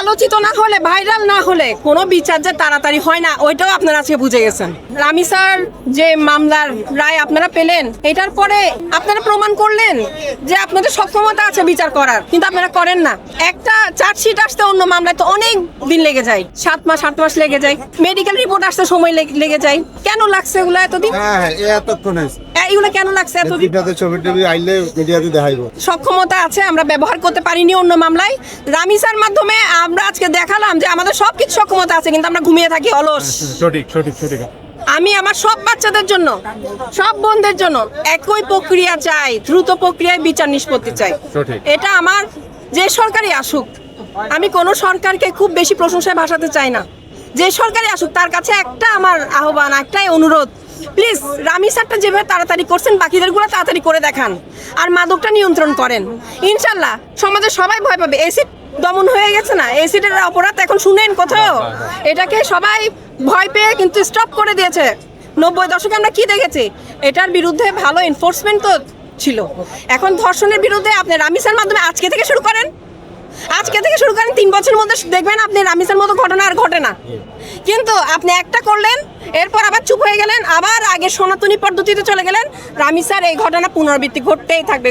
আলোচিত না হলে, ভাইরাল না হলে কোনো বিচার যে তাড়াতাড়ি হয় না, ওইটাও আপনারা আজকে বুঝে গেছেন। রামি স্যার যে মামলার রায় আপনারা পেলেন, এটার পরে আপনারা প্রমাণ করলেন যে আপনাদের সক্ষমতা আছে বিচার করার, কিন্তু আপনারা করেন না। একটা চার্জশিট আসতে অন্য মামলায় তো অনেক দিন লেগে যায়, 7 মাস 8 মাস লেগে যায়। মেডিকেল রিপোর্ট আসতে সময় লেগে যায়। কেন লাগছে এগুলো এতদিন? এইগুলো কেন লাগছে এতদিন? সক্ষমতা আছে, আমরা ব্যবহার করতে পারিনি অন্য মামলায়। রামি স্যার মাধ্যমে আমরা আজকে দেখালাম যে আমাদের সবকিছু সক্ষমতা আছে, কিন্তু আমরা ঘুমিয়ে থাকি, অলস। সঠিক। আমি আমার সব বাচ্চাদের জন্য, সব বোনদের জন্য একই প্রক্রিয়া চাই, দ্রুত প্রক্রিয়ায় বিচার নিষ্পত্তি চাই। এটা আমার, যে সরকারই আসুক, আমি কোনো সরকারকে খুব বেশি প্রশংসায় ভাসাতে চাই না। যে সরকারই আসুক তার কাছে একটা আমার আহ্বান, একটাই অনুরোধ, প্লিজ রামি স্যারটা যেভাবে তাড়াতাড়ি করছেন বাকিদেরগুলো তাড়াতাড়ি করে দেখান, আর মাদকটা নিয়ন্ত্রণ করেন। ইনশাল্লাহ সমাজে সবাই ভয় পাবে। এসিড দমন হয়ে গেছে না, এসিডের অপরাধ এখন শুনেন কোথাও, এটাকে সবাই ভয় পেয়ে কিন্তু স্টপ করে দিয়েছে। 90 দশকে আমরা কি দেখেছি? এটার বিরুদ্ধে ভালো এনফোর্সমেন্ট তো ছিল। এখন ধর্ষণের বিরুদ্ধে আপনি রামি স্যার মাধ্যমে আজকে থেকে শুরু করেন, 3 বছরের মধ্যে দেখবেন আপনি রামি স্যার মতো ঘটনা আর ঘটে না। কিন্তু আপনি একটা করলেন, এরপর আবার চুপ হয়ে গেলেন, আবার আগের সনাতনী পদ্ধতিতে চলে গেলেন। রামি স্যার এই ঘটনা পুনরাবৃত্তি ঘটতেই থাকবে।